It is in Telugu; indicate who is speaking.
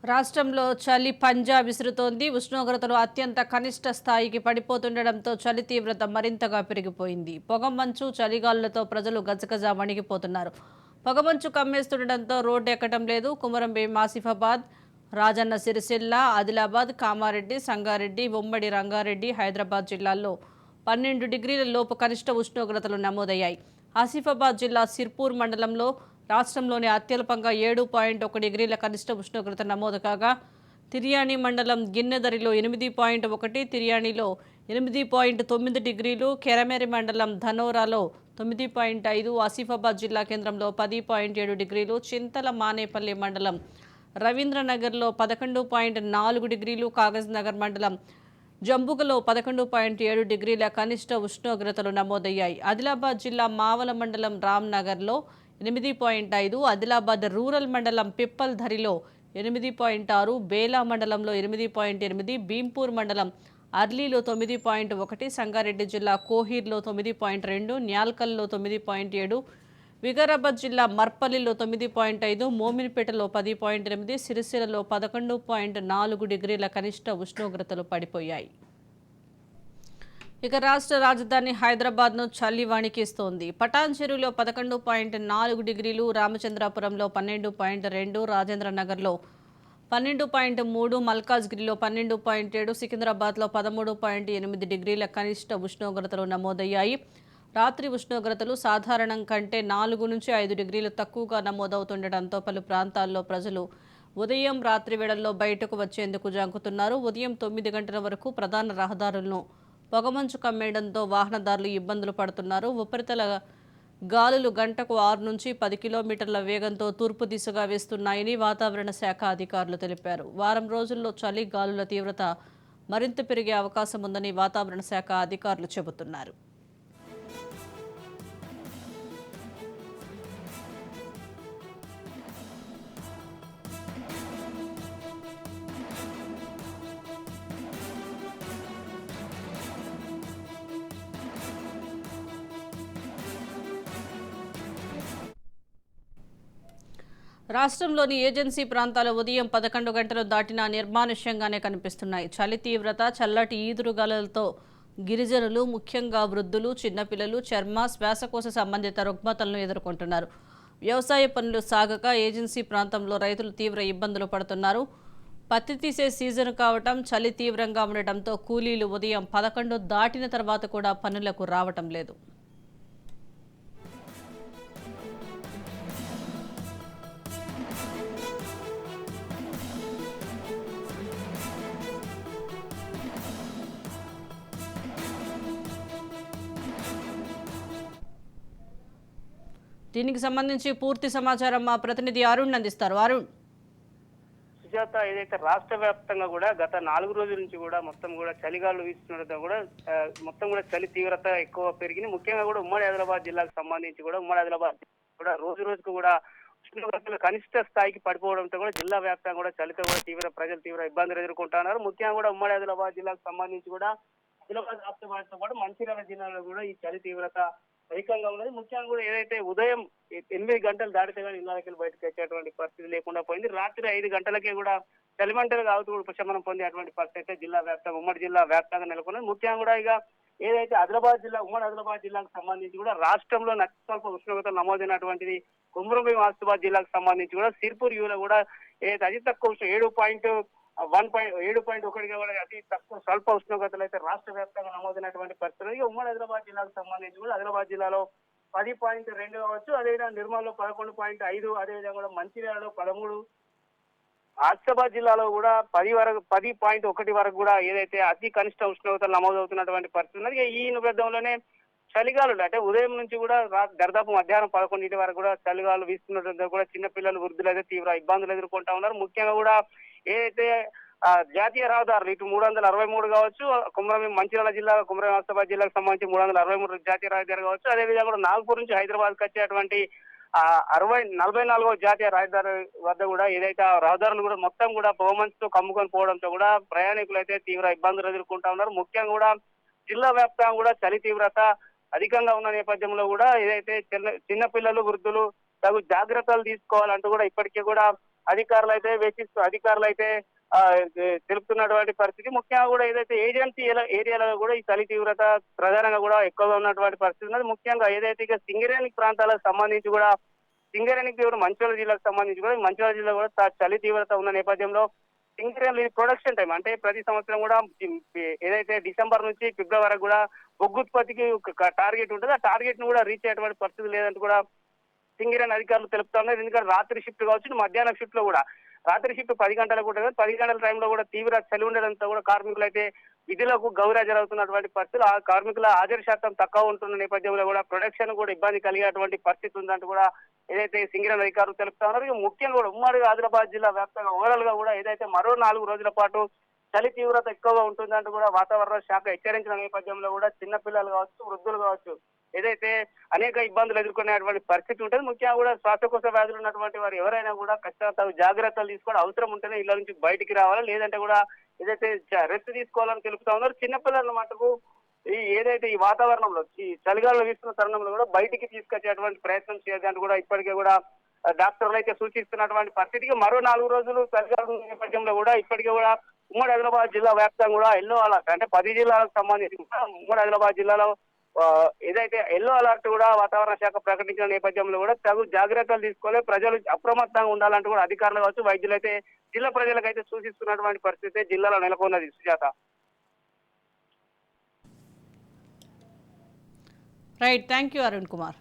Speaker 1: రాష్ట్రంలో చలి పంజా విసురుతోంది. ఉష్ణోగ్రతలు అత్యంత కనిష్ట స్థాయికి పడిపోతుండటంతో చలి తీవ్రత మరింతగా పెరిగిపోయింది. పొగమంచు, చలిగాలులతో ప్రజలు గజగజ వణికిపోతున్నారు. పొగమంచు కమ్మేస్తుండటంతో రోడ్డు ఎక్కడం లేదు. కుమరంభీం, ఆసిఫాబాద్, రాజన్న సిరిసిల్ల, ఆదిలాబాద్, కామారెడ్డి, సంగారెడ్డి, ఉమ్మడి రంగారెడ్డి, హైదరాబాద్ జిల్లాల్లో 12 డిగ్రీల లోపు కనిష్ట ఉష్ణోగ్రతలు నమోదయ్యాయి. ఆసిఫాబాద్ జిల్లా సిర్పూర్ మండలంలో రాష్ట్రంలోని అత్యల్పంగా 7.1 డిగ్రీల కనిష్ట ఉష్ణోగ్రత నమోదు కాగా, తిర్యాని మండలం గిన్నెదరిలో 8.1, తిర్యానిలో 8.9 డిగ్రీలు, కెరమెరి మండలం ధనోరాలో 9.5, ఆసిఫాబాద్ జిల్లా కేంద్రంలో 10.7 డిగ్రీలు, చింతల మానేపల్లి మండలం రవీంద్రనగర్లో 11.4 డిగ్రీలు, కాగజ్ నగర్ మండలం జంబుగలో 11.7 డిగ్రీల కనిష్ట ఉష్ణోగ్రతలు నమోదయ్యాయి. ఆదిలాబాద్ జిల్లా మావల మండలం రామ్నగర్లో 8.5, ఆదిలాబాద్ రూరల్ మండలం పిప్పల్ ధరిలో 8.6, బేలా మండలంలో 8.8, భీంపూర్ మండలం అర్లీలో 9.1, సంగారెడ్డి జిల్లా కోహీర్లో 9.2, న్యాల్కల్లో 9.7, వికారాబాద్ జిల్లా మర్పల్లిలో 9.5, మోమిన్పేటలో 10.8, సిరిసిల్లలో 11.4 డిగ్రీల కనిష్ట ఉష్ణోగ్రతలు పడిపోయాయి. ఇక రాష్ట్ర రాజధాని హైదరాబాద్ను చలి వణికిస్తోంది. పటాన్ చెరువులో 11.4 డిగ్రీలు, రామచంద్రాపురంలో 12.2, రాజేంద్రనగర్లో 12.3, మల్కాజ్గిరిలో 12.7, సికింద్రాబాద్లో 13.8 డిగ్రీల కనిష్ట ఉష్ణోగ్రతలు నమోదయ్యాయి. రాత్రి ఉష్ణోగ్రతలు సాధారణం కంటే 4 నుంచి 5 డిగ్రీలు తక్కువగా నమోదవుతుండటంతో పలు ప్రాంతాల్లో ప్రజలు ఉదయం, రాత్రి వేళల్లో బయటకు వచ్చేందుకు జంకుతున్నారు. ఉదయం 9 గంటల వరకు ప్రధాన రహదారులను పొగమంచు కమ్మేయడంతో వాహనదారులు ఇబ్బందులు పడుతున్నారు. ఉపరితల గాలులు గంటకు 6 నుంచి 10 కిలోమీటర్ల వేగంతో తూర్పు దిశగా వేస్తున్నాయని వాతావరణ శాఖ అధికారులు తెలిపారు. వారం రోజుల్లో చలి గాలుల తీవ్రత మరింత పెరిగే అవకాశం ఉందని వాతావరణ శాఖ అధికారులు చెబుతున్నారు. రాష్ట్రంలోని ఏజెన్సీ ప్రాంతాల ఉదయం 11 గంటలు దాటినా నిర్మానుష్యంగానే కనిపిస్తున్నాయి. చలి తీవ్రత, చల్లటి ఈదురుగాలులతో గిరిజనులు, ముఖ్యంగా వృద్ధులు, చిన్నపిల్లలు చర్మ, శ్వాసకోశ సంబంధిత రుగ్మతలను ఎదుర్కొంటున్నారు. వ్యవసాయ పనులు సాగక ఏజెన్సీ ప్రాంతంలో రైతులు తీవ్ర ఇబ్బందులు పడుతున్నారు. పత్తి తీసే సీజన్ కావటం, చలి తీవ్రంగా ఉండటంతో కూలీలు ఉదయం 11 దాటిన తర్వాత కూడా పనులకు రావటం లేదు. దీనికి సంబంధించి పూర్తి సమాచారం మా ప్రతినిధి అరుణ్ అందిస్తారు. అరుణ్.
Speaker 2: సుజాత, ఏదైతే రాష్ట్ర వ్యాప్తంగా కూడా గత 4 రోజుల నుంచి కూడా మొత్తం కూడా చలిగాలు వీస్తుండటంతో కూడా మొత్తం కూడా చలి తీవ్రత ఎక్కువ పెరిగింది. ముఖ్యంగా కూడా ఉమ్మడి ఆదిలాబాద్ జిల్లాకు సంబంధించి కూడా ఉమ్మడి ఆదిలాబాద్ కూడా రోజు రోజుకు కూడా ఉష్ణోగ్రతలు కనిష్ట స్థాయికి పడిపోవడంతో కూడా జిల్లా వ్యాప్తంగా కూడా చలితో కూడా ప్రజలు తీవ్ర ఇబ్బందులు ఎదుర్కొంటున్నారు. ముఖ్యంగా కూడా ఉమ్మడి ఆదిలాబాద్ జిల్లాకు సంబంధించి కూడా ఆదిలాబాద్ రాష్ట్రంతో పాటు మంచిర్యాల జిల్లాలో కూడా ఈ చలి తీవ్రత అధికంగా ఉన్నది. ముఖ్యంగా కూడా ఏదైతే ఉదయం 8 గంటలు దాటితే కానీ ఇళ్ళకి బయటకు వచ్చేటువంటి పరిస్థితి లేకుండా పోయింది. రాత్రి 5 గంటలకే కూడా చలిమంటలు కావుతూ కూడా ఉపశమనం పొందేటువంటి పరిస్థితి అయితే జిల్లా వ్యాప్తంగా ఉమ్మడి జిల్లా వ్యాప్తంగా నెలకొన్నది. ముఖ్యంగా కూడా ఇక ఏదైతే ఆదిలాబాద్ జిల్లా ఉమ్మడి ఆదిలాబాద్ జిల్లాకు సంబంధించి కూడా రాష్ట్రంలో అతి స్వల్ప ఉష్ణోగ్రతలు నమోదైనటువంటిది కుమ్రంభీం ఆసిఫాబాద్ జిల్లాకు సంబంధించి కూడా సిర్పూర్ యూలో కూడా ఏదైతే అతి తక్కువ 7.1గా కూడా అతి తక్కువ స్వల్ప ఉష్ణోగ్రతలు అయితే రాష్ట్ర వ్యాప్తంగా నమోదైనటువంటి పరిస్థితులు. ఉమ్మడి ఆదిలాబాద్ జిల్లాకు సంబంధించి కూడా ఆదిలాబాద్ జిల్లాలో 10.2 కావచ్చు, అదేవిధంగా నిర్మల్లో 11.5, అదేవిధంగా కూడా మంచిర్యాలలో 13, ఆసిఫాబాద్ జిల్లాలో కూడా 10.1 వరకు కూడా ఏదైతే అతి కనిష్ట ఉష్ణోగ్రతలు నమోదవుతున్నటువంటి పరిస్థితి ఉన్నది. ఈ నేపథ్యంలోనే చలిగాలు అంటే ఉదయం నుంచి కూడా దాదాపు మధ్యాహ్నం 11 వరకు కూడా చలిగాలు వీస్తుండటంతో కూడా చిన్నపిల్లలు, వృద్ధులు అయితే తీవ్ర ఇబ్బందులు ఎదుర్కొంటా ఉన్నారు. ముఖ్యంగా కూడా ఏదైతే జాతీయ రహదారులు ఇటు 363 కావచ్చు, కుమ్రంభీం మంచిర్యాల జిల్లా, కుమ్రంభీం ఆసిఫాబాద్ జిల్లాకు సంబంధించి 363 జాతీయ రహదారి కావచ్చు, అదేవిధంగా కూడా నాగపూర్ నుంచి హైదరాబాద్ వచ్చేటువంటి 44వ జాతీయ రహదారి వద్ద కూడా ఏదైతే రహదారులు కూడా మొత్తం కూడా పొగమంచుతో కమ్ముకొని పోవడంతో కూడా ప్రయాణికులు అయితే తీవ్ర ఇబ్బందులు ఎదుర్కొంటా ఉన్నారు. ముఖ్యంగా కూడా జిల్లా వ్యాప్తంగా కూడా చలి తీవ్రత అధికంగా ఉన్న నేపథ్యంలో కూడా ఏదైతే చిన్న పిల్లలు, వృద్ధులు తగు జాగ్రత్తలు తీసుకోవాలంటూ కూడా ఇప్పటికే కూడా అధికారులు అయితే తెలుపుతున్నటువంటి పరిస్థితి. ముఖ్యంగా కూడా ఏదైతే ఏజెన్సీ ఏరియాలో కూడా ఈ చలి తీవ్రత ప్రధానంగా కూడా ఎక్కువగా ఉన్నటువంటి పరిస్థితి ఉన్నది. ముఖ్యంగా ఏదైతే ఇక సింగరేణి ప్రాంతాలకు సంబంధించి కూడా సింగరేణికి కూడా మంచిర్యాల జిల్లాకు సంబంధించి కూడా మంచిర్యాల జిల్లా కూడా చలి తీవ్రత ఉన్న నేపథ్యంలో సింగరేణి ప్రొడక్షన్ టైం అంటే ప్రతి సంవత్సరం కూడా ఏదైతే డిసెంబర్ నుంచి ఫిబ్రవరి వరకు కూడా బొగ్గు ఉత్పత్తికి ఒక టార్గెట్ ఉంటుంది. ఆ టార్గెట్ ను కూడా రీచ్ అయ్యేటువంటి పరిస్థితి లేదంటూ కూడా సింగరేణి అధికారులు తెలుపుతా ఉన్నారు. ఎందుకంటే రాత్రి షిఫ్ట్ కావచ్చు, మధ్యాహ్నం షిఫ్ట్ లో కూడా రాత్రి షిఫ్ట్ 10 గంటలకు ఉంటుంది. 10 గంటల టైంలో కూడా తీవ్ర చలి ఉండడంతో కూడా కార్మికులు అయితే విధులకు గౌరవజరవుతున్నటువంటి పరిస్థితులు, ఆ కార్మికుల హాజరు శాతం తక్కువ ఉంటున్న నేపథ్యంలో కూడా ప్రొడక్షన్ కూడా ఇబ్బంది కలిగేటువంటి పరిస్థితి ఉందంటూ కూడా ఏదైతే సింగరేణి అధికారులు తెలుపుతా ఉన్నారు. ముఖ్యంగా కూడా ఉమ్మడి ఆదిలాబాద్ జిల్లా వ్యాప్తంగా ఓవరాల్ గా కూడా ఏదైతే మరో 4 రోజుల పాటు చలి తీవ్రత ఎక్కువగా ఉంటుందంటూ కూడా వాతావరణ శాఖ హెచ్చరించిన నేపథ్యంలో కూడా చిన్న పిల్లలు కావచ్చు, వృద్ధులు కావచ్చు, ఏదైతే అనేక ఇబ్బందులు ఎదుర్కొనేటువంటి పరిస్థితి ఉంటుంది. ముఖ్యంగా కూడా శ్వాసకోశ వ్యాధులు ఉన్నటువంటి వారు ఎవరైనా కూడా ఖచ్చితంగా జాగ్రత్తలు తీసుకోవడం అవసరం ఉంటేనే ఇళ్ల నుంచి బయటికి రావాలి, లేదంటే కూడా ఏదైతే రెస్ట్ తీసుకోవాలని తెలుపుతా ఉన్నారు. చిన్నపిల్లల మటుకు ఏదైతే ఈ వాతావరణంలో ఈ చలిగాలు వీస్తున్న తరుణంలో కూడా బయటికి తీసుకొచ్చేటువంటి ప్రయత్నం చేయదంటూ కూడా ఇప్పటికే కూడా డాక్టర్లు అయితే సూచిస్తున్నటువంటి పరిస్థితికి మరో 4 రోజులు చలిగాల నేపథ్యంలో కూడా ఇప్పటికే కూడా ఉమ్మడి ఆదిలాబాద్ జిల్లా వ్యాప్తంగా కూడా ఎల్లో అలర్ట్ అంటే 10 జిల్లాలకు సంబంధించి ఉమ్మడి ఆదిలాబాద్ జిల్లాలో ఏదైతే ఎల్లో అలర్ట్ కూడా వాతావరణ శాఖ ప్రకటించిన నేపథ్యంలో కూడా తగు జాగ్రత్తలు తీసుకోవాలి, ప్రజలు అప్రమత్తంగా ఉండాలంటూ కూడా అధికారులు కావచ్చు, వైద్యులు అయితే జిల్లా ప్రజలకైతే సూచిస్తున్నటువంటి పరిస్థితి జిల్లాలో నెలకొన్నది. Sujatha.
Speaker 1: Right, thank you Arun Kumar.